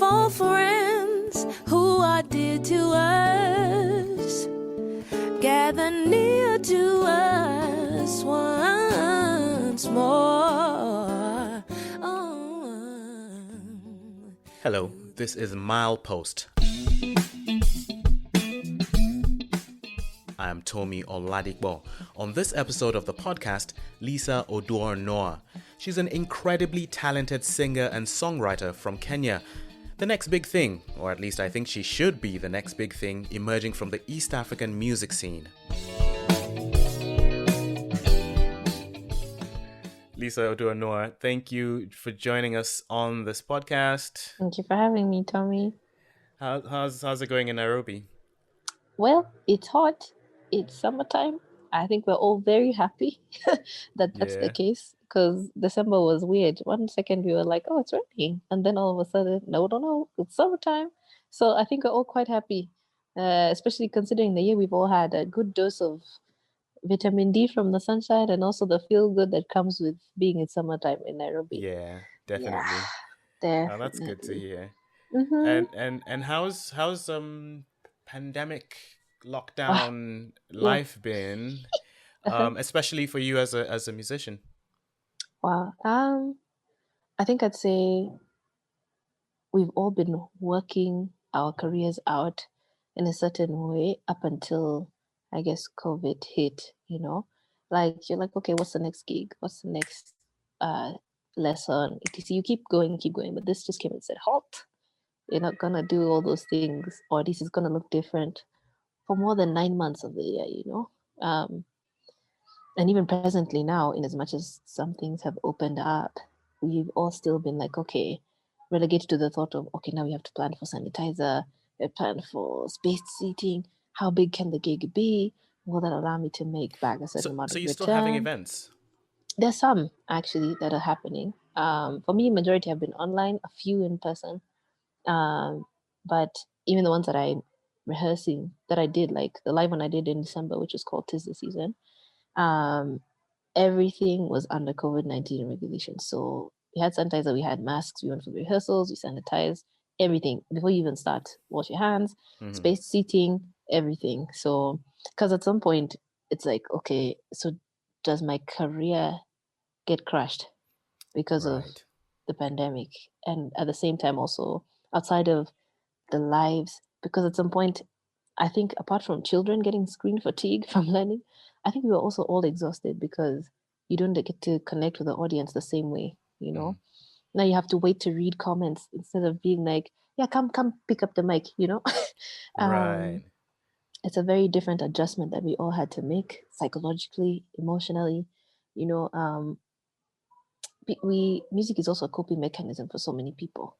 for friends who are dear to us. Gather near to us once more. Oh. Hello, this is Milepost. I am Tomi Oladipo. On this episode of the podcast, Lisa Oduor-Noah. She's an incredibly talented singer and songwriter from Kenya. The next big thing, or at least I think she should be the next big thing, emerging from the East African music scene. Lisa Oduor-Noah, thank you for joining us on this podcast. Thank you for having me, Tommy. How's it going in Nairobi? Well, it's hot. It's summertime. I think we're all very happy that that's the case, because December was weird. 1 second we were like, oh, it's raining. And then all of a sudden, no, it's summertime. So I think we're all quite happy, especially considering the year we've all had a good dose of vitamin D from the sunshine and also the feel good that comes with being in summertime in Nairobi. Yeah, definitely. Yeah, Oh, that's good to hear. Mm-hmm. And how's pandemic lockdown life been, especially for you as a musician? Wow. I think I'd say we've all been working our careers out in a certain way up until, I guess, COVID hit, Like, you're like, okay, what's the next gig? What's the next lesson? etc. You keep going, but this just came and said, halt. You're not going to do all those things, or this is going to look different for more than 9 months of the year, And even presently now, in as much as some things have opened up, we've all still been like, okay, relegated to the thought of, okay, now we have to plan for sanitizer, we plan for spaced seating. How big can the gig be? Will that allow me to make back a certain amount of return? So you're still having events? There's some, actually, that are happening. For me, majority have been online, a few in person. But even the ones that I'm rehearsing, that I did, like the live one I did in December, which was called 'Tis the Season, everything was under COVID-19 regulations. So we had sanitizer, we had masks, we went for rehearsals, we sanitized everything before you even start. Wash your hands, spaced seating, everything. So, because at some point it's like, okay, so does my career get crushed because of the pandemic? And at the same time, also outside of the lives, because at some point, I think apart from children getting screen fatigue from learning, I think we were also all exhausted because you don't get to connect with the audience the same way, Now you have to wait to read comments instead of being like, yeah, come pick up the mic, Right. It's a very different adjustment that we all had to make psychologically, emotionally, music is also a coping mechanism for so many people,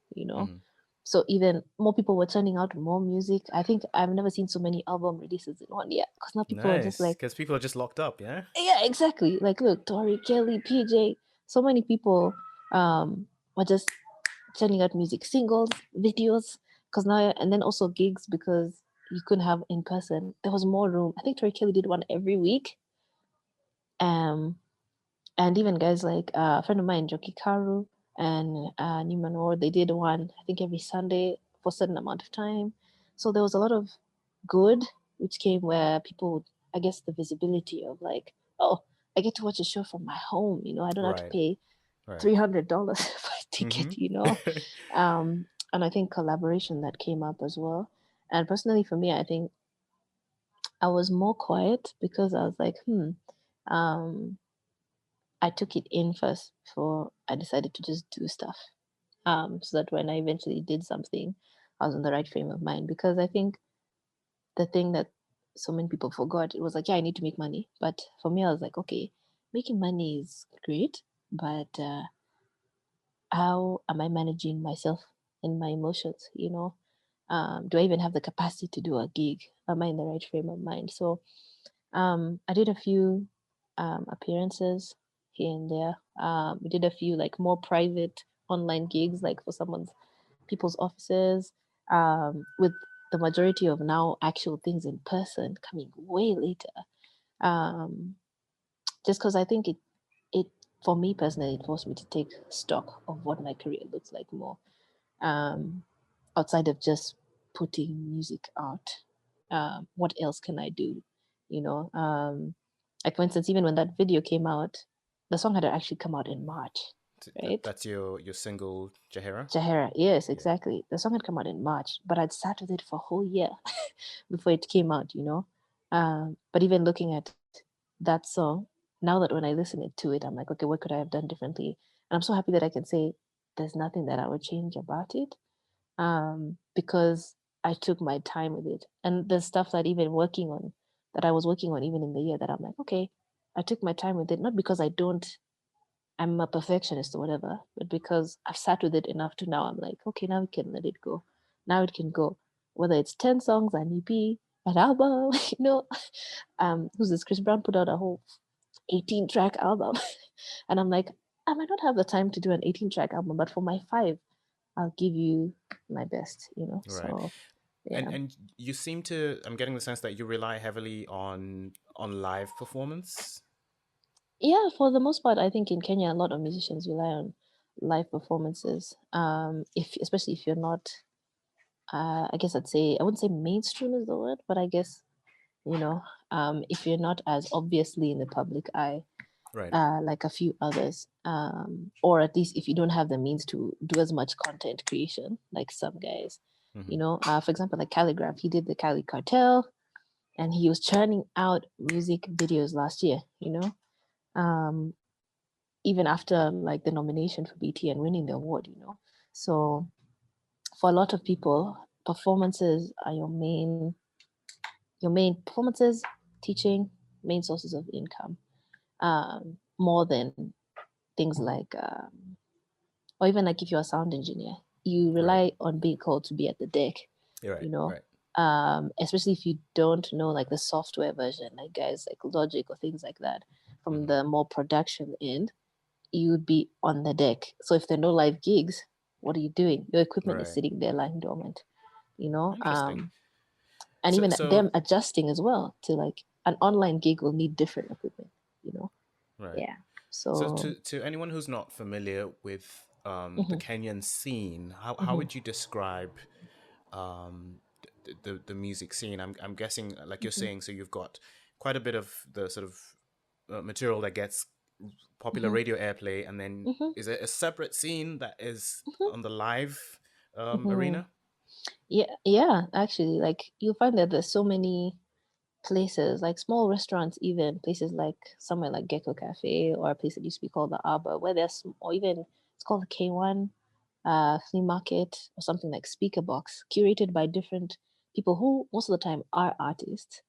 So even more people were turning out more music. I think I've never seen so many album releases in 1 year, because now people are just like, because people are just locked up, yeah? Yeah, exactly. Like, look, Tori, Kelly, PJ, so many people were just turning out music, singles, videos, because now, and then also gigs, because you couldn't have in person. There was more room. I think Tori Kelly did one every week. And even guys like a friend of mine, Joki Karu and Newman Ward, they did one, I think, every Sunday for a certain amount of time. So there was a lot of good, which came where people, I guess, the visibility of like, oh, I get to watch a show from my home, I don't have to pay $300 for a ticket, and I think collaboration that came up as well. And personally for me, I think I was more quiet because I was like, I took it in first before I decided to just do stuff. So that when I eventually did something, I was in the right frame of mind. Because I think the thing that so many people forgot, it was like, yeah, I need to make money. But for me, I was like, okay, making money is great, but how am I managing myself and my emotions? Do I even have the capacity to do a gig? Am I in the right frame of mind? So I did a few appearances here and there. We did a few like more private online gigs, like for people's offices, with the majority of now actual things in person coming way later. Just because I think it for me personally, it forced me to take stock of what my career looks like more. outside of just putting music out. What else can I do? You know, like for instance, even when that video came out, the song had actually come out in March, right? That's your single, Jahera? Jahera, yes, Yeah. exactly. The song had come out in March, but I'd sat with it for a whole year before it came out, you know. But even looking at that song, now that when I listen to it, I'm like, okay, what could I have done differently? And I'm so happy that I can say there's nothing that I would change about it, because I took my time with it. And the stuff that I was working on even in the year, that I'm like, okay, I took my time with it, not because I'm a perfectionist or whatever, but because I've sat with it enough to now I'm like, okay, now we can let it go. Now it can go. Whether it's 10 songs, an EP, an album, you know. Who's this? Chris Brown put out a whole 18-track album. And I'm like, I might not have the time to do an 18-track album, but for my 5, I'll give you my best, you know. Right. So yeah. And you seem to, I'm getting the sense that you rely heavily on live performance. Yeah, for the most part, I think in Kenya, a lot of musicians rely on live performances. If especially if you're not, I guess I wouldn't say mainstream is the word, but I guess, you know, if you're not as obviously in the public eye, Right. like a few others, or at least if you don't have the means to do as much content creation, like some guys, you know, for example, like Calligraph, he did the Cali Cartel, and he was churning out music videos last year, you know. Even after like the nomination for BT and winning the award, you know. So for a lot of people, performances are your main performances, teaching, main sources of income, more than things like, or even like if you're a sound engineer, you Right. rely on being called to be at the deck, You're right. you know. Right. Especially if you don't know like the software version, like guys like Logic or things like that, from the more production end, you would be on the deck. So if there are no live gigs, what are you doing? Your equipment is Right. sitting there lying dormant, you know. Interesting. And even So them adjusting as well to like an online gig will need different equipment, you know. right. Yeah. So So to anyone who's not familiar with the mhm, Kenyan scene, how mhm, would you describe the music scene? I'm guessing, like you're mhm, saying, so you've got quite a bit of the sort of material that gets popular mhm, radio airplay, and then mhm, is it a separate scene that is mhm, on the live mhm. arena? Yeah, yeah, actually, like you'll find that there's so many places, like small restaurants, even places like somewhere like Gecko Cafe, or a place that used to be called the Arbor, where or even it's called the K1 flea market, or something like Speaker Box, curated by different people who most of the time are artists,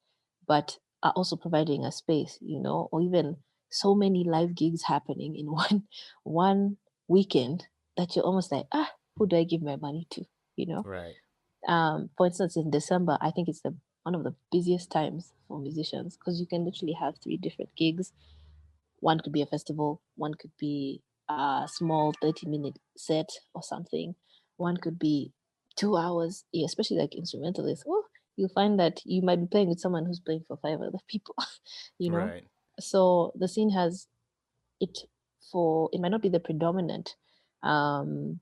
but are also providing a space, you know, or even so many live gigs happening in one weekend that you're almost like, who do I give my money to, you know? Right. For instance, in December, I think it's the one of the busiest times for musicians, because you can literally have 3 different gigs. One could be a festival, one could be a small 30-minute set or something, one could be 2 hours, yeah, especially like instrumentalists. Oh, you'll find that you might be playing with someone who's playing for 5 other people, you know? Right. So the scene has it it might not be the predominant um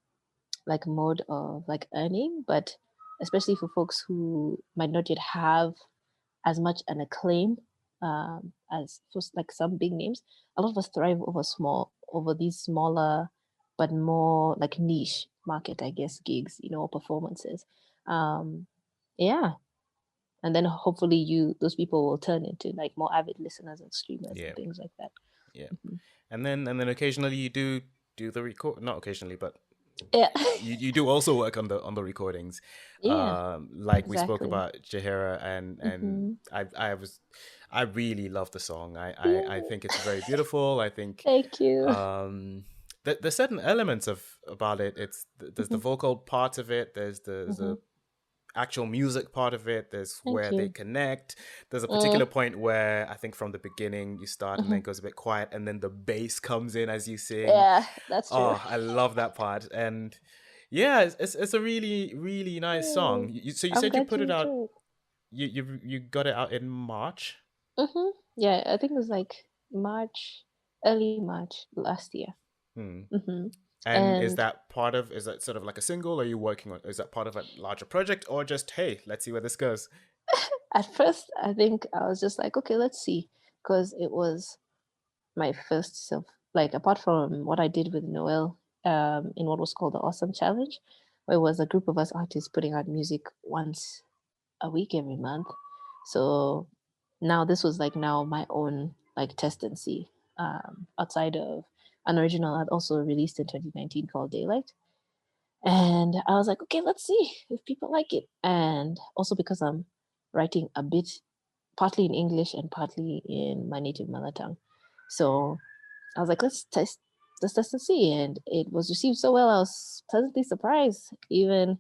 like mode of like earning, but especially for folks who might not yet have as much an acclaim, as for like some big names, a lot of us thrive over these smaller but more like niche market, I guess, gigs, you know, or performances. Um, yeah, and then hopefully those people will turn into like more avid listeners and streamers and Yeah. things like that. Yeah. Mhm. And then occasionally you do the record, not occasionally, but Yeah, you do also work on the recordings, yeah, like we spoke exactly. about Jahera, and Hmm. I really love the song. I Yeah, think it's very beautiful. I think thank you. there's certain elements about it. There's the Mhm. vocal part of it. There's Mhm. the actual music part of it. There's Thank where they you. connect. There's a Mm, particular point where I think from the beginning you start and then mhm. it goes a bit quiet, and then the bass comes in as you sing. Yeah, that's true. Oh, I love that part. And yeah, it's a really really nice song. Yay. So you I'm said you glad put you it out. enjoyed. You got it out in March. Yeah, I think it was like March, early March last year. Hmm. hmm And is And that sort of like a single? Are you working on, is that part of a larger project, or just, hey, let's see where this goes? at first, I think I was just like, okay, let's see, because it was my first self, like apart from what I did with Noel, in what was called the Awesome Challenge, where it was a group of us artists putting out music once a week every month. So now this was like now my own like test and see, outside of an original I'd also released in 2019 called Daylight. And I was like, okay, let's see if people like it. And also because I'm writing a bit, partly in English and partly in my native mother tongue. So I was like, let's test and see. And it was received so well. I was pleasantly surprised, even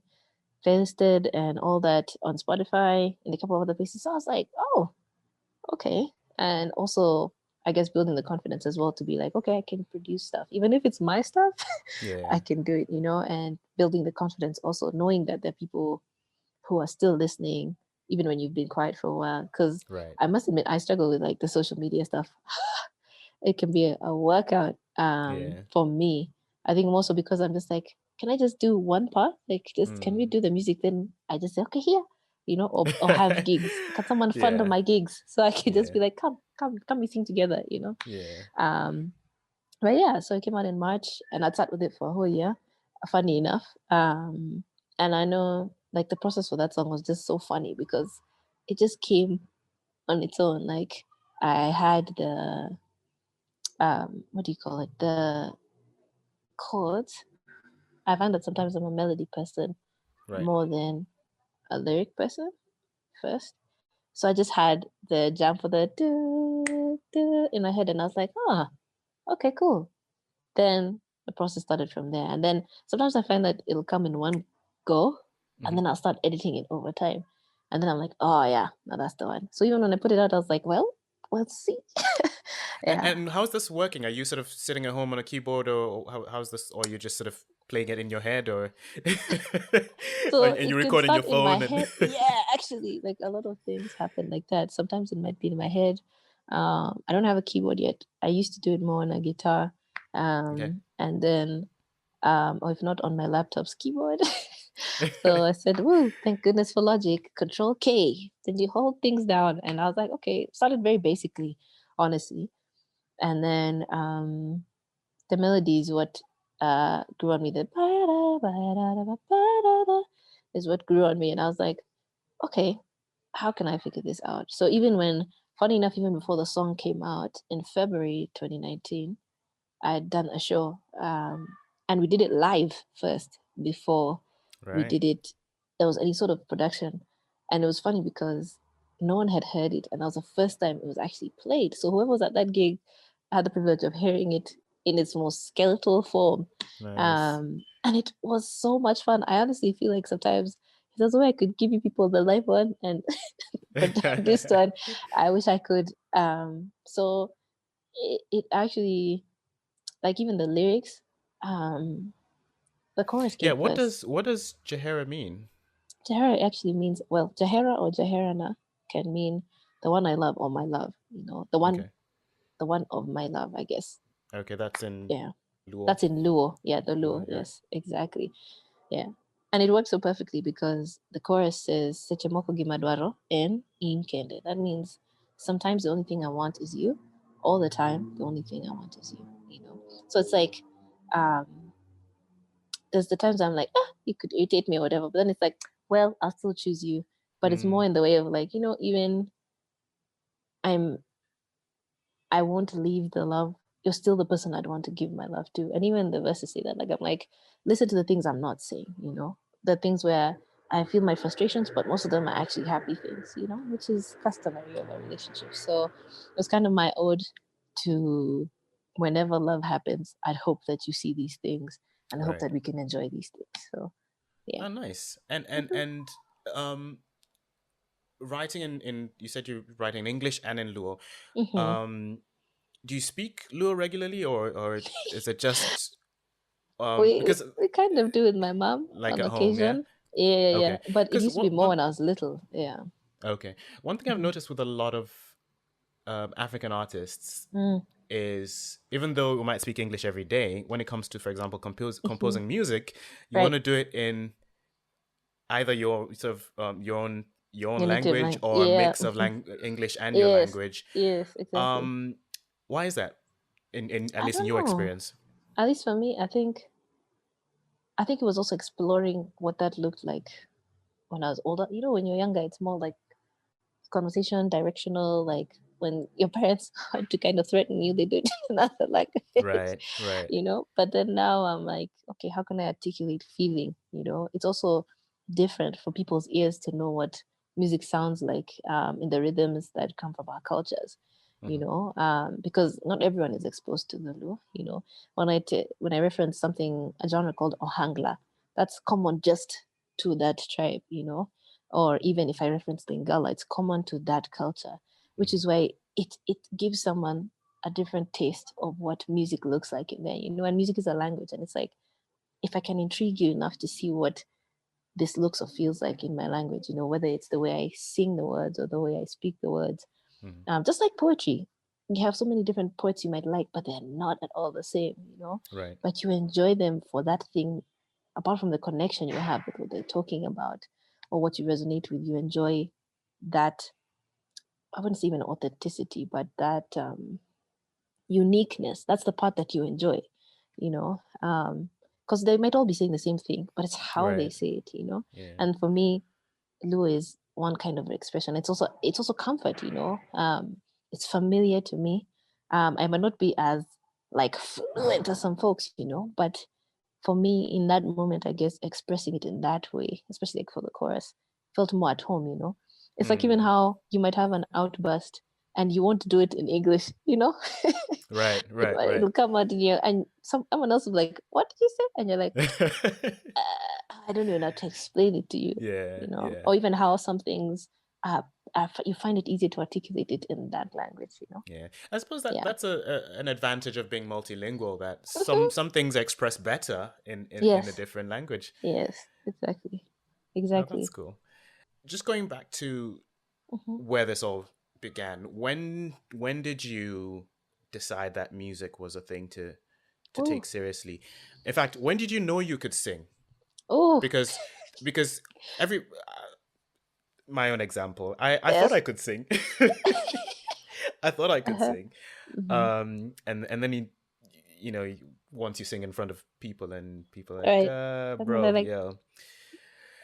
listed and all that on Spotify and a couple of other places. So I was like, oh, okay. And also, I guess building the confidence as well to be like, okay, I can produce stuff. Even if it's my stuff, I Yeah. can do it, and building the confidence also, knowing that there are people who are still listening, even when you've been quiet for a while. Because Right. I must admit, I struggle with like the social media stuff. It can be a workout Yeah. for me. I think more so because I'm just like, can I just do one part? Like, just can we Mm. do the music? Then I just say, okay, here, or have gigs. Can someone fund Yeah. my gigs so I can just Yeah. be like, come, we sing together. Yeah. Um, but yeah, so it came out in March, and I sat with it for a whole year. Funny enough, and I know like the process for that song was just so funny because it just came on its own. Like I had the what do you call it? The chords. I find that sometimes I'm a melody person Right. more than a lyric person first. So I just had the jam for the do, do in my head, and I was like, okay, cool. Then the process started from there. And then sometimes I find that it'll come in one go, and Hmm. then I'll start editing it over time. And then I'm like, oh, yeah, no, that's the one. So even when I put it out, I was like, well, let's see. Yeah. And how's this working? Are you sort of sitting at home on a keyboard, or how's this? Or are you just sort of playing it in your head, or So and you it can record in your start in my phone and head. Yeah, actually, like a lot of things happen like that. Sometimes it might be in my head. I don't have a keyboard yet. I used to do it more on a guitar. okay. And then, or if not on my laptop's keyboard. So I said, woo, thank goodness for Logic. Control K. Then you hold things down. And I was like, okay, started very basically, honestly. And then the melody is what grew on me. The is what grew on me. And I was like, okay, how can I figure this out? So even when, funny enough, even before the song came out in February 2019, I had done a show, and we did it live first before we Right. did it. There was any sort of production, and it was funny because no one had heard it, and that was the first time it was actually played. So whoever was at that gig had the privilege of hearing it in its most skeletal form, Nice. and it was so much fun. I honestly feel like sometimes if there's a way I could give you people the live one, and but this one, I wish I could. So it actually, like, even the lyrics, um the chorus Yeah. came first. What does Jahera mean? Jahera actually means, well, Jahera or Jaherana can mean the one I love or my love, Okay. the one of my love, I guess. Okay, that's in Yeah, Luo. that's in Luo. Yeah, the Luo. Luo. Yeah. Yes, exactly. Yeah, and it works so perfectly because the chorus says Sechemoko Gimadwaro and Inkende. That means sometimes the only thing I want is you. All the time, the only thing I want is you. So it's like, um there's the times I'm like, you could irritate me or whatever, but then it's like, well, I'll still choose you. But it's more Mm, in the way of like, even I'm I won't leave the love. You're still the person I'd want to give my love to. And even the verses say that, like, I'm like, listen to the things I'm not saying. The things where I feel my frustrations, but most of them are actually happy things, which is customary of a relationship. So it was kind of my ode to, whenever love happens, I'd hope that you see these things, and I hope right. that we can enjoy these things. So yeah. Oh, nice. And um, writing in you said you're writing in English and in Luo. Hmm. Um, do you speak Luo regularly, or is it just We because we kind of do with my mom like on at home? Yeah. occasion. Yeah, yeah, yeah. Okay. But it Because used to be what more one when I was little. Yeah. okay, one thing I've Mhm. noticed with a lot of African artists, Mm. is, even though we might speak English every day, when it comes to, for example, composing music, you want Right. to do it in either your sort of your own Your native language language. or a Yeah. mix of English and your Yes. language. Yes. Exactly. Why is that? In at I least in don't your know. experience. At least for me, I think it was also exploring what that looked like when I was older. When you're younger, it's more like conversation, directional, like when your parents want to kind of threaten you, they do it in another language, Right, right. But then now I'm like, okay, how can I articulate feeling? It's also different for people's ears to know what music sounds like in the rhythms that come from our cultures. Because not everyone is exposed to the Luo. When I reference something, a genre called Ohangla, that's common just to that tribe. Or even if I reference Lingala, it's common to that culture, which is why it gives someone a different taste of what music looks like in there. And music is a language, and it's like, if I can intrigue you enough to see what this looks or feels like in my language, whether it's the way I sing the words or the way I speak the words, just like poetry. You have so many different poets you might like, but they're not at all the same. Right. But you enjoy them for that thing, apart from the connection you have with what they're talking about or what you resonate with. You enjoy that, I wouldn't say even authenticity, but that uniqueness. That's the part that you enjoy, you know. Because they might all be saying the same thing, but it's how they Right. say it. Yeah. And for me, Luo is one kind of expression. It's also comfort. It's familiar to me. I might not be as like fluent as some folks, but for me in that moment, I guess expressing it in that way, especially like for the chorus, felt more at home. It's like even Mm. how you might have an outburst and you want to do it in English. Right, right, right. It'll come out in you, and someone else will be like, "What did you say?" And you're like, I don't even know how to explain it to you, Yeah, yeah. or even how some things you find it easier to articulate it in that language. Yeah, I suppose Yeah. that's an advantage of being multilingual. That Mhm. some things are expressed better in a Yes. different language. Yes. Exactly. Oh, that's Exactly. cool. Just going back to Hmm. where this all began. When did you decide that music was a thing to take Oh. seriously? In fact, when did you know you could sing? Oh. Because because every my own example, I thought Yes. I could sing. I thought I could Uh-huh. sing. Hmm. And then once you sing in front of people and people are like, Right. And then they're bro, like, yeah,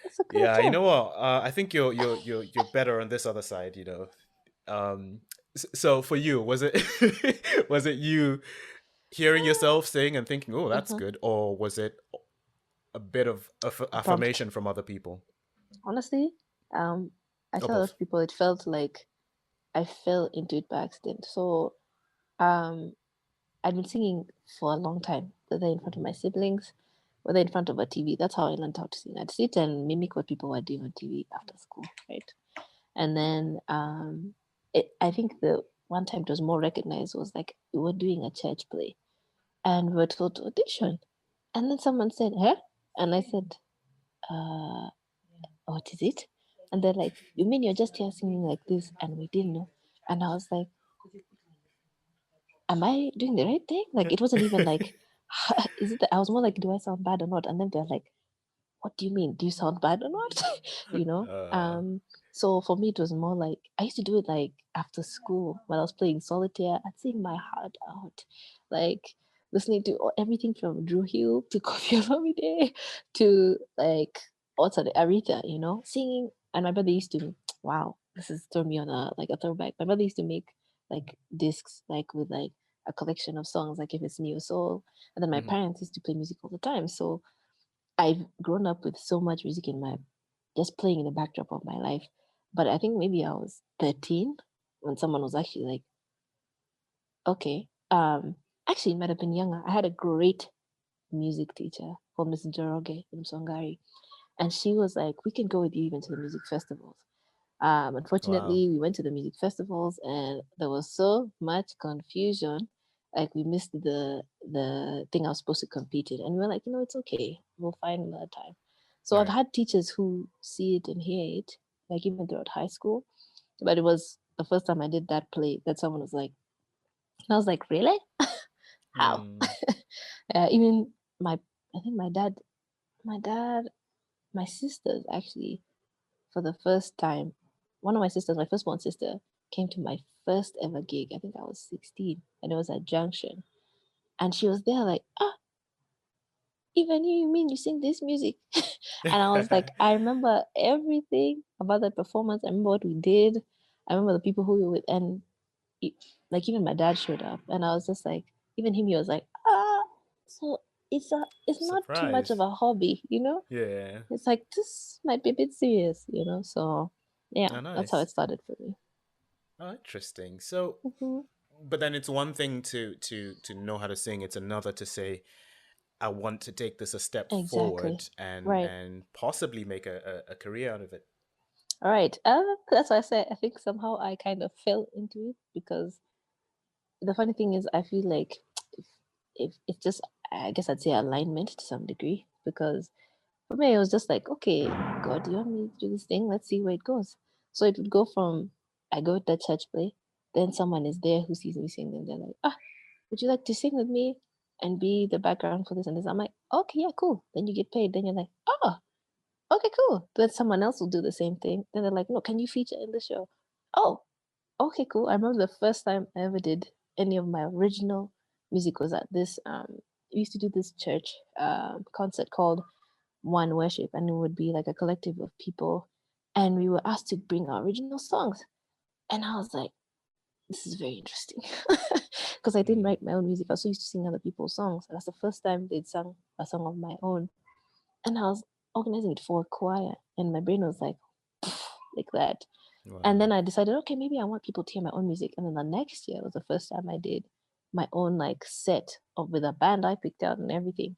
"It's a good yeah, you job." know what? I think you're better on this other side, So for you, was it was it you hearing yourself sing and thinking, oh, that's Hmm. good, or was it a bit of A prompt. affirmation from other people? Honestly, um, I Or tell a lot both? of people it felt like I fell into it by accident. So, um, I'd been singing for a long time, whether in front of my siblings, whether in front of a TV. That's how I learned how to sing. I'd sit and mimic what people were doing on TV after school, right? And then I think the one time it was more recognized was like we were doing a church play and we were told to audition. And then someone said, "Huh?" And I said, uh, "What is it?" And they're like, "You mean you're just here singing like this?" And we didn't know. And I was like, am I doing the right thing? Like, it wasn't even like, is it that I was more like, do I sound bad or not? And then they're like, what do you mean? Do you sound bad or not? you know? uh, Um, so for me, it was more like, I used to do it like after school when I was playing solitaire. I'd sing my heart out, like listening to everything from Drew Hill to Kofi Olomide to like, what's the Aretha, singing. And my brother used to, wow, this is throwing me on a throwback. My brother used to make like discs, like with like a collection of songs, like if it's neo soul. And then my mhm. parents used to play music all the time. So I've grown up with so much music in my just playing in the backdrop of my life. But I think maybe I was 13 when someone was actually like, okay. Actually, it might have been younger. I had a great music teacher called Miss Njoroge in Msongari. And she was like, we can go with you even to the music festivals. Wow. Unfortunately, we went to the music festivals and there was so much confusion. Like we missed the thing I was supposed to compete in, and we were like, it's okay. We'll find another time. So I've Right. had teachers who see it and hear it, like even throughout high school. But it was the first time I did that play that someone was like, And I was like, really? How? Mm. Even my, I think my dad, my sisters actually, for the first time, one of my sisters, my firstborn sister, came to my first ever gig. I think I was 16, and it was at Junction. And she was there like, ah, even you mean you sing this music? And I was like, I remember everything about that performance. I remember what we did. I remember the people who we were with. And it, like even my dad showed up, and I was just like, even him, he was like, ah, so it's not too much of Surprise. a hobby, you know? Yeah. It's like this might be a bit serious, you know? So yeah, Oh, that's how it nice. started for me. Oh, interesting. So, Hmm. but then it's one thing to know how to sing. It's another to say, I want to take this a step Exactly. forward and Right. possibly make a career out of it. All right. That's why I say I think somehow I kind of fell into it because the funny thing is I feel like if, if it's just, I guess I'd say alignment to some degree, because for me it was just like, okay, God, you want me to do this thing, let's see where it goes. So it would go from, I go to the church play, then someone is there who sees me sing, and they're like, ah, would you like to sing with me and be the background for this and this? I'm like, okay, yeah, cool. Then you get paid. Then you're like, oh, okay, cool. Then someone else will do the same thing. Then they're like, no, can you feature in the show? Oh, okay, cool. I remember the first time I ever did any of my original music was at this we used to do this church concert called One Worship, and it would be like a collective of people, and we were asked to bring our original songs. And I was like, this is very interesting. Because I didn't Mm. write my own music. I also used to sing other people's songs. And that's the first time they'd sung a song of my own. And I was organizing it for a choir, and my brain was like, like that. And then Wow. I decided, okay, maybe I want people to hear my own music. And then the next year was the first time I did my own like set of with a band I picked out and everything.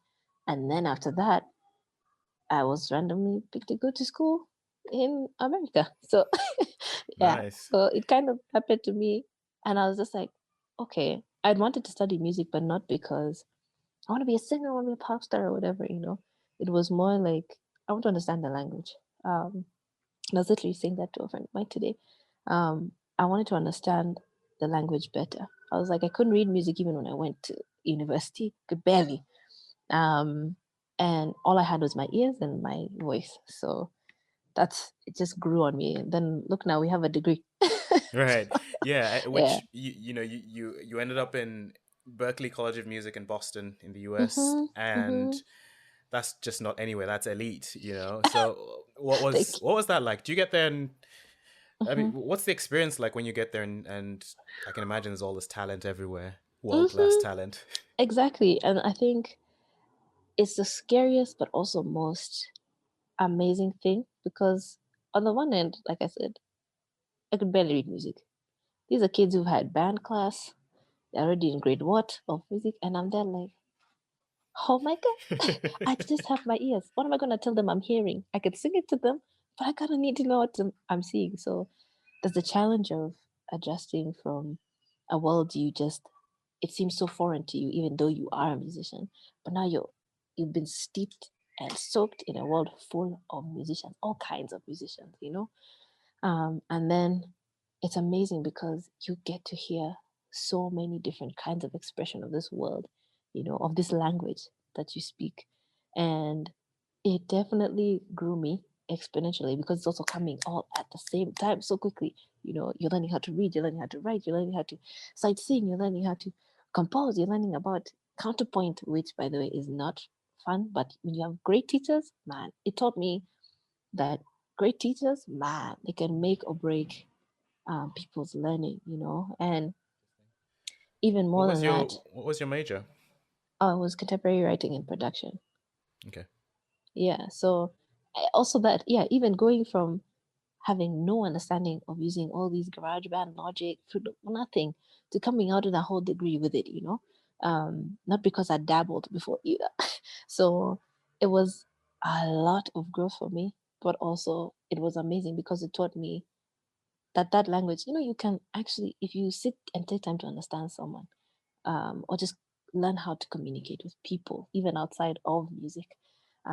And then after that, I was randomly picked to go to school in America. So yeah, Nice. so it kind of happened to me. And I was just like, okay, I'd wanted to study music, but not because I want to be a singer, I want to be a pop star or whatever, you know. It was more like I want to understand the language. And I was literally saying that to a friend of mine today. I wanted to understand the language better. I was like, I couldn't read music even when I went to university, could barely. Um, and all I had was my ears and my voice. So that's it just grew on me. And then look now we have a degree. Right. Yeah. Yeah. Which you ended up in Berklee College of Music in Boston in the U.S. Mm-hmm. and Mm-hmm. that's just not anywhere. That's elite. So Thank what was that like? Do you get there and you. I mean, Mm-hmm. what's the experience like when you get there and I can imagine there's all this talent everywhere, world class Mm-hmm. talent. Exactly. And I think it's the scariest but also most amazing thing because on the one end, like I said, I could barely read music. These are kids who've had band class. They're already in grade what of music, and I'm there like, oh my god, I just have my ears. What am I gonna tell them I'm hearing? I could sing it to them, but I gotta need to know what I'm seeing. So there's the challenge of adjusting from a world you just it seems so foreign to you, even though you are a musician. But now you've been steeped and soaked in a world full of musicians, all kinds of musicians, you know. And then it's amazing because you get to hear so many different kinds of expression of this world, you know, of this language that you speak. And it definitely grew me exponentially because it's also coming all at the same time so quickly. You know, you're learning how to read, you're learning how to write, you're learning how to sight sing, you're learning how to compose, you're learning about counterpoint, which by the way is not fun. But when you have great teachers, man, it taught me that great teachers, man, they can make or break people's learning, you know. And even more than that, What was your major? I was contemporary writing and production. Okay. Yeah. So also that, yeah, even going from having no understanding of using all these garage band logic, nothing, to coming out with a whole degree with it, you know. Not because I dabbled before either. So it was a lot of growth for me, but also it was amazing because it taught me that language, you know, you can actually, if you sit and take time to understand someone, or just learn how to communicate with people even outside of music,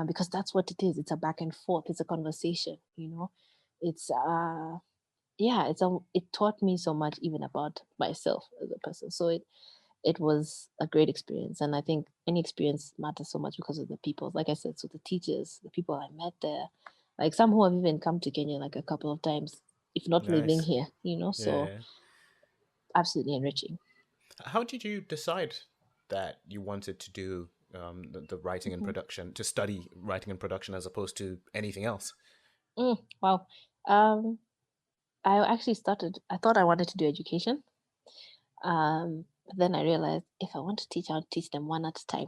because that's what it is. It's a back and forth, it's a conversation, you know. It's yeah, it taught me so much even about myself as a person. So it was a great experience, and I think any experience matters so much because of the people. Like I said, so the teachers, the people I met there, like some who have even come to Kenya like a couple of times, if not living Nice. here, so Yeah. absolutely enriching. How did you decide that you wanted to do the writing and Mhm. production, to study writing and production as opposed to anything else? Wow. um I actually I thought I wanted to do education. But then I realized if I want to teach, I'll teach them one at a time.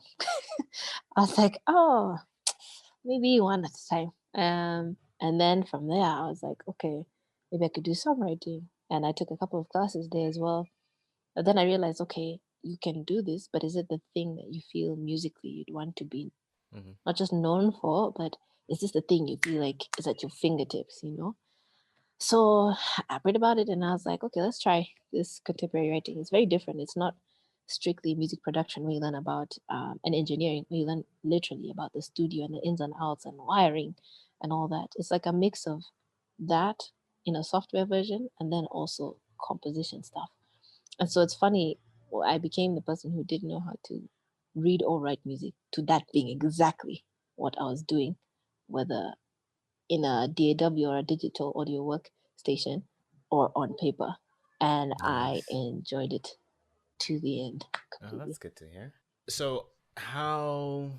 I was like, oh, maybe one at a time. And then from there, I was like, okay, maybe I could do songwriting. And I took a couple of classes there as well. But then I realized, okay, you can do this, but is it the thing that you feel musically you'd want to be Hmm. not just known for, but is this the thing you feel like is at your fingertips? So I read about it and I was like, okay, let's try this contemporary writing. It's very different. It's not strictly music production where you learn about and engineering, where you learn literally about the studio and the ins and outs and wiring and all that. It's like a mix of that in a software version and then also composition stuff. And so it's funny, I became the person who didn't know how to read or write music to that being exactly what I was doing, whether in a DAW or a digital audio workstation or on paper. And I Nice. enjoyed it to the end Oh, that's completely. good to hear. So, how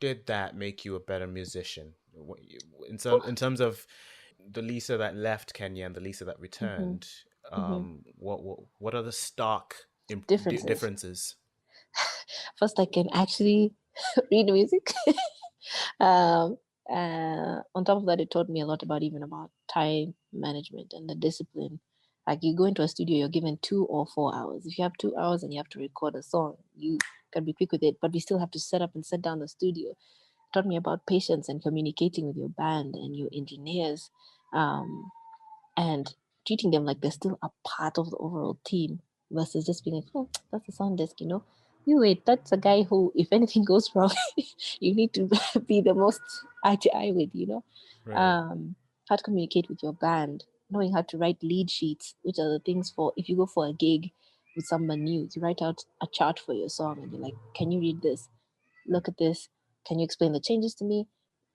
did that make you a better musician? In terms of the Lisa that left Kenya and the Lisa that Hmm. returned, Hmm. what are the stark Differences. differences? First, I can actually read music. um, on top of that, it taught me a lot about even about time management and the discipline. Like you go into a studio, you're given 2 or 4 hours. If you have 2 hours and you have to record a song, you can be quick with it. But we still have to set up and set down the studio. It taught me about patience and communicating with your band and your engineers, um, and treating them like they're still a part of the overall team versus just being like, that's a sound desk. You wait, that's a guy who, if anything goes wrong, you need to be the most eye to eye with. Right. Um, how to communicate with your band, knowing how to write lead sheets, which are the things for if you go for a gig with someone new, you write out a chart for your song and you're like, can you read this? Look at this. Can you explain the changes to me?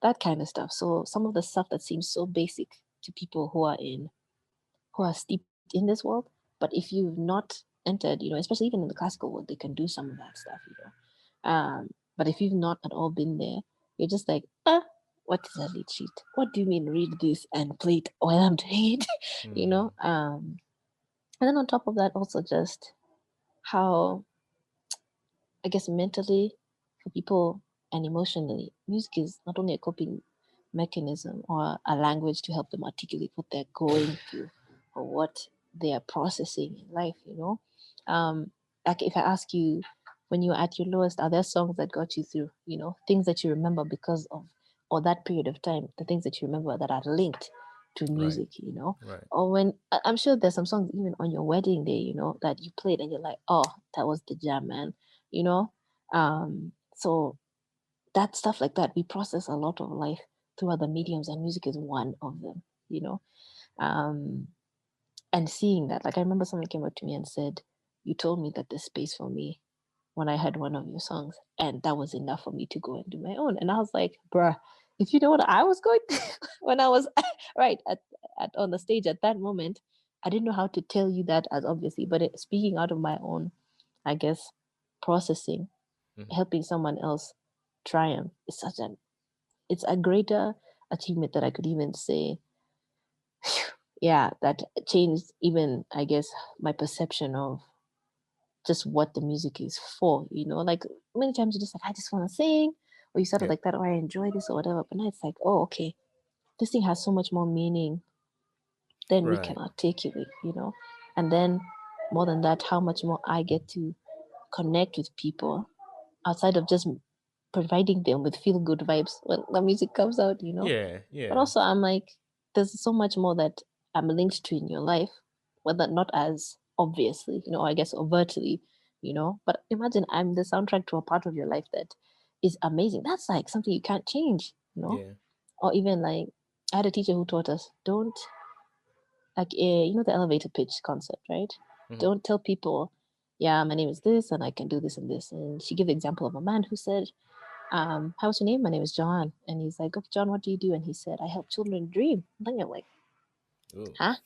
That kind of stuff. So some of the stuff that seems so basic to people who are steeped in this world. But if you've not entered, especially even in the classical world, they can do some of that stuff. But if you've not at all been there, you're just like, what is a lead sheet? What do you mean read this and play it while I'm doing it? you Hmm. know? Um, and then on top of that, also just how, I guess, mentally for people and emotionally, music is not only a coping mechanism or a language to help them articulate what they're going through or what they are processing in life. Like if I ask you, when you were at your lowest, are there songs that got you through, things that you remember because of, or that period of time, the things that you remember that are linked to Right. music. Right. Or when I'm sure there's some songs even on your wedding day, that you played and you're like, oh, that was the jam, man you know so that stuff like that, we process a lot of life through other mediums and music is one of them you know um and seeing that, like I remember someone came up to me and said, you told me that there's space for me when I heard one of your songs, and that was enough for me to go and do my own. And I was like, bruh, if you know what I was going through when I was right at on the stage at that moment, I didn't know how to tell you that as obviously, but speaking out of my own, I guess, processing, Hmm. helping someone else triumph is it's a greater achievement that I could even say, yeah, that changed even, I guess, my perception of just what the music is for. Like many times you're just like, I just want to sing, or you started Yep. like that, or I enjoy this or whatever. But now it's like, oh, okay, this thing has so much more meaning than we can Right. articulate. And then more than that, how much more I get to connect with people outside of just providing them with feel good vibes when the music comes out. Yeah. But Yeah. also, I'm like, there's so much more that I'm linked to in your life, whether not as obviously, I guess overtly. But imagine I'm the soundtrack to a part of your life that is amazing. That's like something you can't change. Yeah. Or even like, I had a teacher who taught us, don't like the elevator pitch concept, right? Don't tell people, yeah, my name is this and I can do this and this. And she gave the example of a man who said, how's your name? My name is John. And he's like, oh, John, what do you do? And he said, I help children dream. And then you're like, Ooh. huh?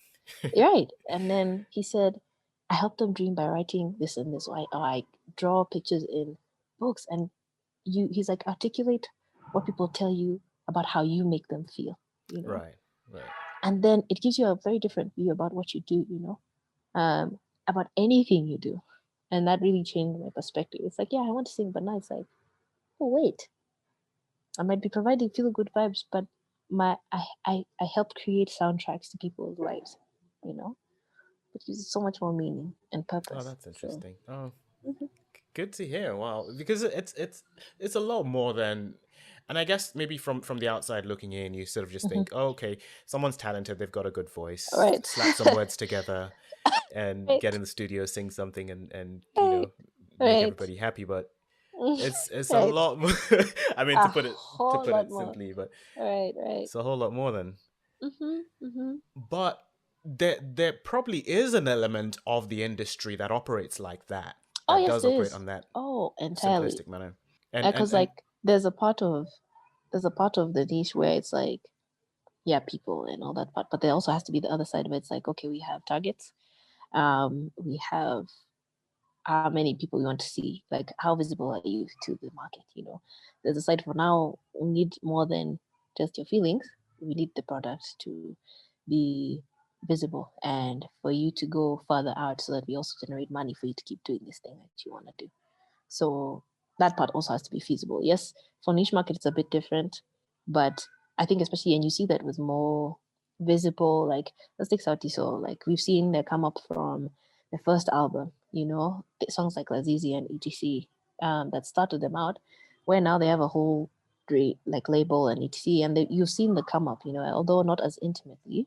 Right. And then he said, I help them dream by writing this and this. Or I draw pictures in books. And he's like, articulate what people tell you about how you make them feel, Right. And then it gives you a very different view about what you do, about anything you do. And that really changed my perspective. It's like, yeah, I want to sing, but now it's like, oh, wait, I might be providing feel good vibes, but I help create soundtracks to people's lives, you know, which gives it so much more meaning and Oh, purpose. that's So, interesting. Oh, mhm, good to hear. Wow, because it's a lot more than, and I guess maybe from the outside looking in, you sort of just mhm. think, oh, okay, someone's talented, they've got a good voice, Right, slap some words together, and get right, in the studio, sing something, and right, make right, everybody happy. But it's a right. lot more. I mean, A to whole put lot it more. simply, but Right, right. it's a whole lot more than. Mm-hmm. But there probably is an element of the industry that operates like that, Oh that yes, does there operate is. on that Oh, entirely. simplistic manner. And Because like there's a part of the niche where it's like, yeah, people and all that part, but there also has to be the other side where it's like, okay, we have targets, we have how many people we want to see, like how visible are you to the market, there's a side for now, we need more than just your feelings, we need the product to be visible and for you to go further out so that we also generate money for you to keep doing this thing that you want to do. So that part also has to be feasible. Yes, for niche market it's a bit different, but I think especially, and you see that with more visible, like let's take Sauti Sol, like we've seen that come up from the first album, songs like Lazizi and etc. That started them out, where now they have a whole like label and etc. And you've seen the come up, although not as intimately,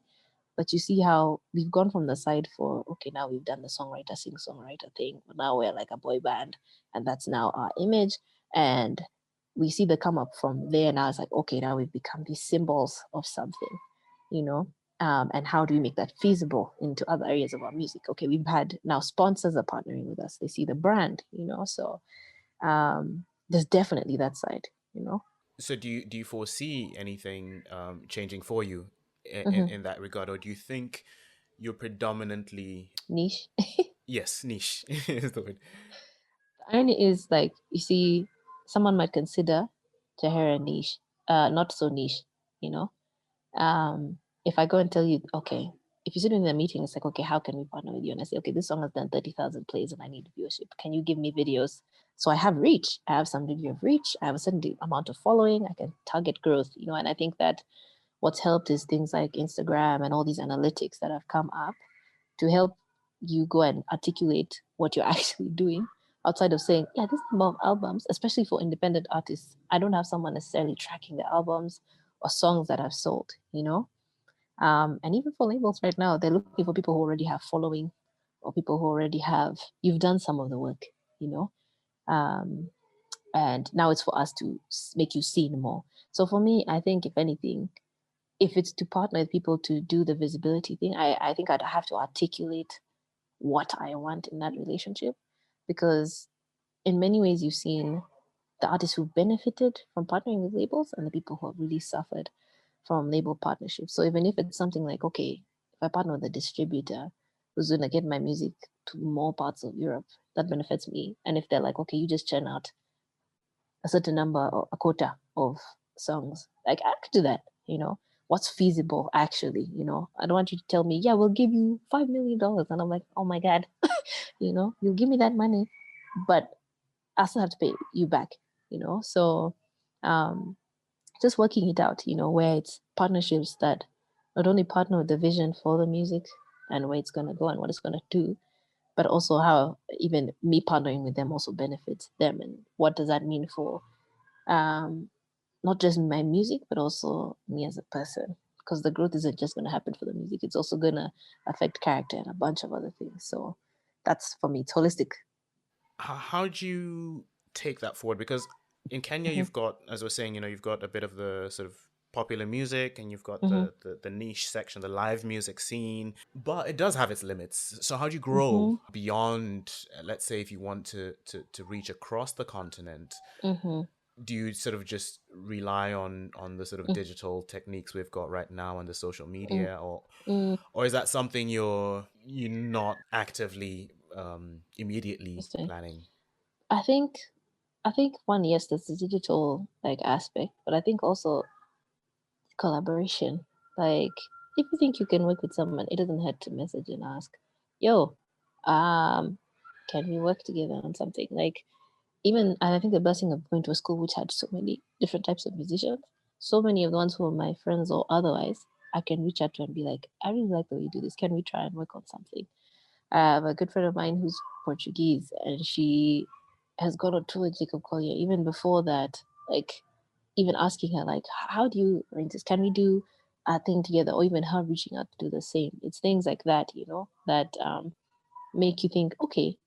but you see how we've gone from the side for, okay, now we've done the songwriter, sing songwriter thing. But now we're like a boy band, and that's now our image. And we see the come up from there. Now it's like, okay, now we've become these symbols of something, you know? And how do we make that feasible into other areas of our music? Okay, we've had now sponsors are partnering with us. They see the brand, So there's definitely that side. so do you foresee anything changing for you Hmm. in that regard, or do you think you're predominantly, Niche. yes, niche is the word. The irony is, like, you see, someone might consider Jahera niche, not so niche, you know. If I go and tell you, okay, if you sit in a meeting, it's like, okay, how can we partner with you? And I say, okay, this song has done 30,000 plays and I need viewership. Can you give me videos? So I have reach. I have some degree of reach. I have a certain amount of following. I can target growth, and I think that what's helped is things like Instagram and all these analytics that have come up to help you go and articulate what you're actually doing outside of saying, yeah, this number of albums, especially for independent artists. I don't have someone necessarily tracking the albums or songs that I've sold. And even for labels right now, they're looking for people who already have following or people who already you've done some of the work, you know. Um, and now it's for us to make you seen more. So for me, I think if anything, if it's to partner with people to do the visibility thing, I think I'd have to articulate what I want in that relationship. Because in many ways, you've seen the artists who benefited from partnering with labels and the people who have really suffered from label partnerships. So even if it's something like, okay, if I partner with a distributor who's going to get my music to more parts of Europe, that benefits me. And if they're like, okay, you just churn out a certain number or a quota of songs. Like I could do that. What's feasible actually, I don't want you to tell me, yeah, we'll give you $5 million. And I'm like, oh my God, you'll give me that money, but I still have to pay you back. So um just working it out, where it's partnerships that not only partner with the vision for the music and where it's gonna go and what it's gonna do, but also how even me partnering with them also benefits them and what does that mean for um, not just my music, but also me as a person. Because the growth isn't just going to happen for the music; it's also going to affect character and a bunch of other things. So that's for me. It's holistic. How do you take that forward? Because in Kenya, Mm-hmm. you've got, as we're saying, you've got a bit of the sort of popular music and you've got Mm-hmm. the niche section, the live music scene, but it does have its limits. So how do you Mm-hmm. grow beyond, let's say, if you want to reach across the continent? Mm-hmm. Do you sort of just rely on the sort of digital techniques we've got right now and the social media, Mm-hmm. or is that something you're not actively immediately Interesting. planning? I think one, yes, there's the digital like aspect, but I think also collaboration. Like if you think you can work with someone, it doesn't hurt to message and ask, yo, um, can we work together on something? Like even, and I think the blessing of going to a school which had so many different types of musicians, so many of the ones who are my friends or otherwise, I can reach out to and be like, I really like the way you do this. Can we try and work on something? I have a good friend of mine who's Portuguese, and she has gone on tour with Jacob Collier. Even before that, like even asking her like, how do you arrange this? Can we do a thing together? Or even her reaching out to do the same. It's things like that, you know, that make you think, okay,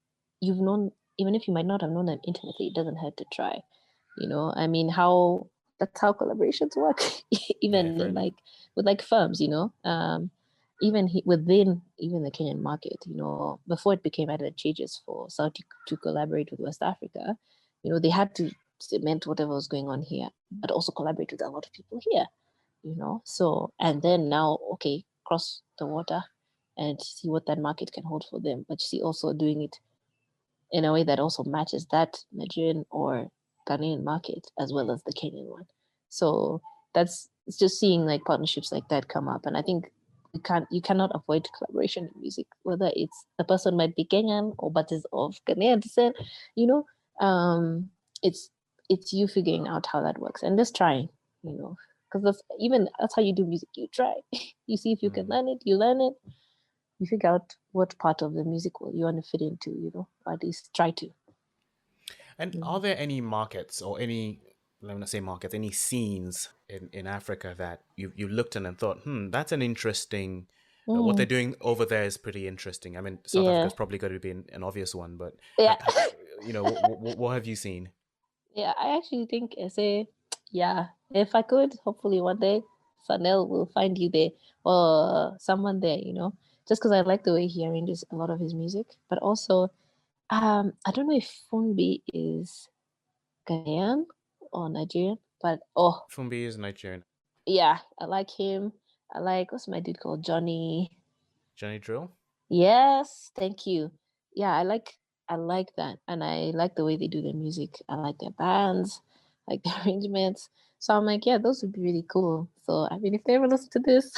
you've known, even if you might not have known them intimately, it doesn't hurt to try. You know, I mean, how that's how collaborations work, Yeah, even fair in enough. like with like firms, you know, even within even the Kenyan market, you know, before it became advantageous for South to collaborate with West Africa, you know, they had to cement whatever was going on here, but also collaborate with a lot of people here, you know. So, and then now, okay, cross the water and see what that market can hold for them. But you see, also doing it in a way that also matches that Nigerian or Ghanaian market as well as the Kenyan one. So that's it's just seeing like partnerships like that come up. And I think you cannot avoid collaboration in music, whether it's the person might be Kenyan or but is of Ghanaian descent, you know. It's you figuring out how that works and just trying, you know, because that's how you do music. You try, you see if you can Mm. learn it, you learn it, you figure out what part of the musical you want to fit into, you know, or at least try to. And are Mm. there any markets or any, let me not say markets, any scenes in Africa that you looked in and thought, that's an interesting, what they're Mm. doing over there is pretty interesting. I mean, South Yeah, Africa's probably going to be an obvious one, but yeah, what have you seen? yeah. I actually think I say, yeah. If I could, hopefully one day, Sanel will find you there or someone there, you know, just because I like the way he arranges a lot of his music. But also, I don't know if Funbi is Ghanaian or Nigerian, but oh, Fumbi is Nigerian. yeah, I like him. I like what's my dude called Johnny. Johnny Drill? Yes, thank you. Yeah, I like that. And I like the way they do their music. I like their bands, like their arrangements. So I'm like, yeah, those would be really cool. So I mean if they ever listen to this,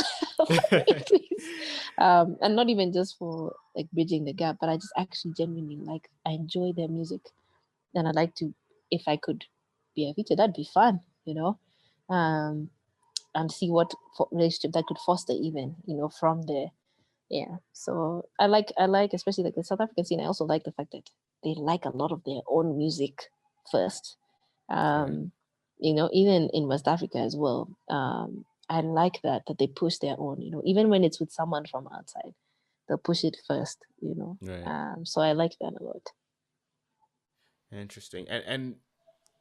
please. And not even just for like bridging the gap, but I just actually genuinely like I enjoy their music. And I'd like to, if I could be a feature, that'd be fun, you know. Um and see what relationship that could foster even, you know, from there. Yeah. So I like especially like the South African scene. I also like the fact that they like a lot of their own music first. Okay. Um, you know, even in West Africa as well. I like that they push their own, you know, even when it's with someone from outside, they'll push it first, you know. Right. So I like that a lot. Interesting. And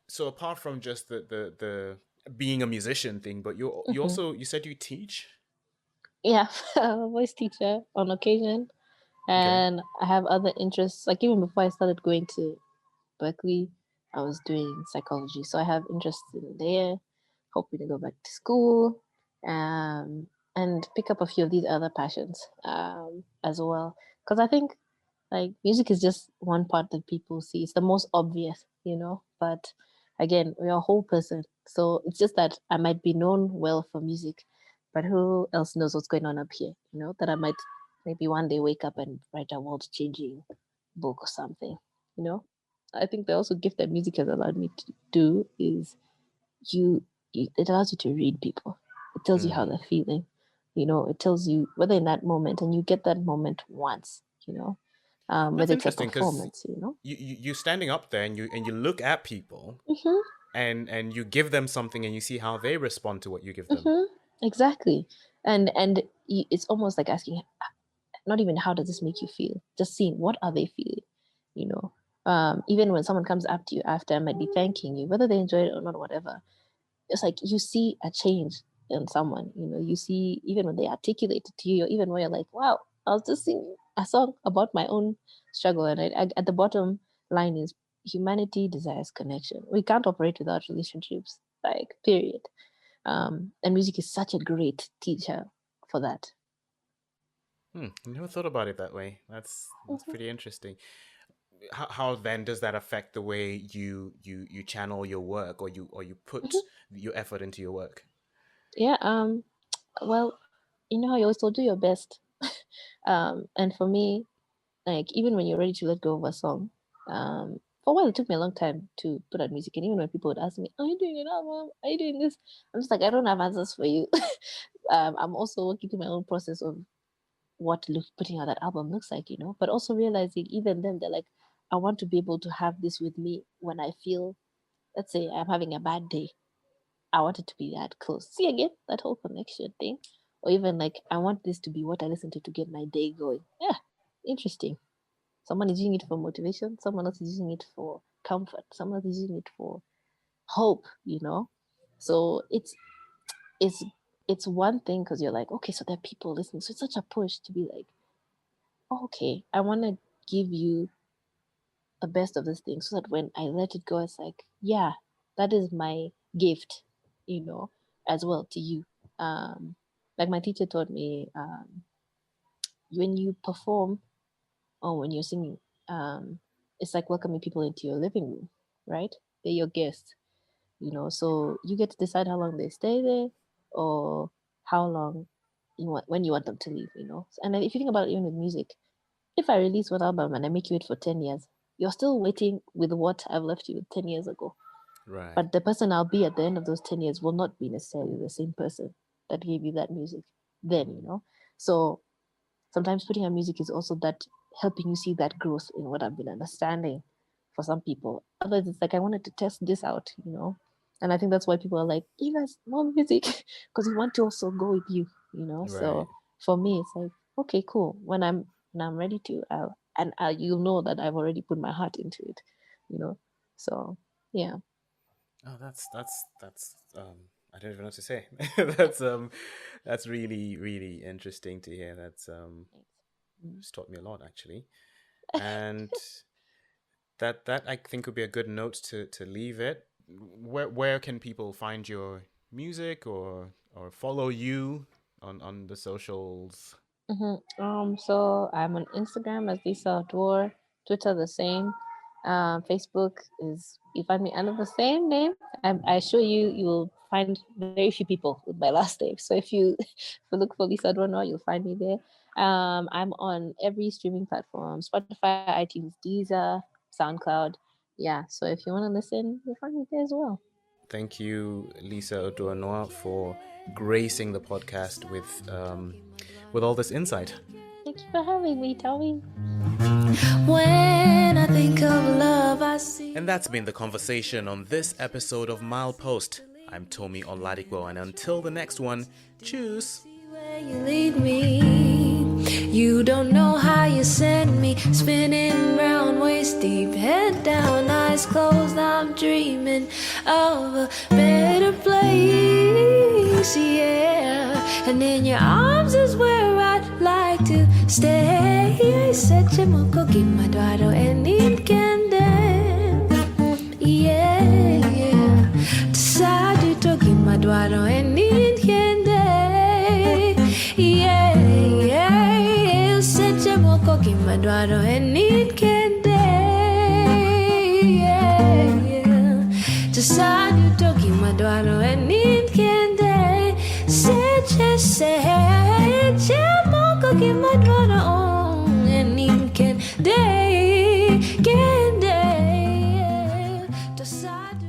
so apart from just the being a musician thing, but you Hmm. also you said you teach? Yeah, I'm a voice teacher on occasion, Okay. and I have other interests. Like even before I started going to Berklee, I was doing psychology. So I have interest in there, hoping to go back to school, and pick up a few of these other passions as well. Because I think like music is just one part that people see. It's the most obvious, you know. But again, we're a whole person. So it's just that I might be known well for music, but who else knows what's going on up here? You know, that I might maybe one day wake up and write a world changing book or something, you know. I think the also gift that music has allowed me to do is you, it allows you to read people. It tells you how Mm. they're feeling. You know, it tells you whether in that moment, and you get that moment once, you know, That's whether it's a interesting because performance, you know. you standing up there and you look at people Mm-hmm, and you give them something and you see how they respond to what you give them. mm-hmm, exactly. And it's almost like asking, not even how does this make you feel, just seeing what are they feeling, you know. Even when someone comes up to you after and might be thanking you, whether they enjoy it or not, whatever, it's like you see a change in someone. You see, even when they articulate it to you, or even when you're like, wow, I was just singing a song about my own struggle. And at the bottom line is humanity desires connection. We can't operate without relationships, like, period. And music is such a great teacher for that. I never thought about it that way. That's pretty interesting. How then does that affect the way you channel your work, or you put your effort into your work? Yeah. Well, you know how you always told, do your best. And for me, like, even when you're ready to let go of a song, for a while it took me a long time to put out music. And even when people would ask me, are you doing an album? Are you doing this? I'm just like, I don't have answers for you. I'm also working through my own process of what putting out that album looks like, but also realizing even then they're like, I want to be able to have this with me when I feel, let's say I'm having a bad day. I want it to be that close. See, again, that whole connection thing. Or even like, I want this to be what I listen to get my day going. Yeah, interesting. Someone is using it for motivation. Someone else is using it for comfort. Someone else is using it for hope, So it's one thing because you're like, okay, so there are people listening. So it's such a push to be like, okay, I want to give you the best of this thing so that when I let it go, it's like, yeah, that is my gift, as well to you. Like my teacher taught me, when you perform or when you're singing, it's like welcoming people into your living room, right? They're your guests, so you get to decide how long they stay there or how long when you want them to leave, And then if you think about it, even with music, if I release one album and I make you wait for 10 years, you're still waiting with what I've left you with 10 years ago. Right. But the person I'll be at the end of those 10 years will not be necessarily the same person that gave you that music then, So sometimes putting on music is also that helping you see that growth in what I've been understanding for some people. Others, it's like, I wanted to test this out, And I think that's why people are like, give us more music because we want to also go with you, Right. So for me, it's like, okay, cool. When I'm ready to, you'll know that I've already put my heart into it, So yeah. Oh, that's I don't even know what to say. That's really, really interesting to hear. It's taught me a lot, actually. And that I think would be a good note to leave it. Where can people find your music or follow you on the socials? So I'm on Instagram as Lisa Oduor, Twitter the same. Facebook is, you find me under the same name. I assure you will find very few people with my last name. So if you look for Lisa Oduor-Noah, you'll find me there. I'm on every streaming platform: Spotify, iTunes, Deezer, SoundCloud. Yeah. So if you want to listen, you'll find me there as well. Thank you, Lisa Oduor-Noah, for gracing the podcast with all this insight. Thank you for having me, Tomi. When I think of love, I see. And that's been the conversation on this episode of Milepost. I'm Tomi Oladipo, and until the next one, choose. Where you lead me, you don't know how you send me spinning round, waist deep, head down, eyes closed. I'm dreaming of a better place, yeah. And in your arms is where I'd like to stay. Seche moko gimadwaro en in kende, yeah, yeah. Tasadi to gimadwaro en in kende, yeah, yeah. Seche moko gimadwaro en in kende, yeah, yeah. Tasadi to gimadwaro en in kende, seche moko gimadwaro en in kende.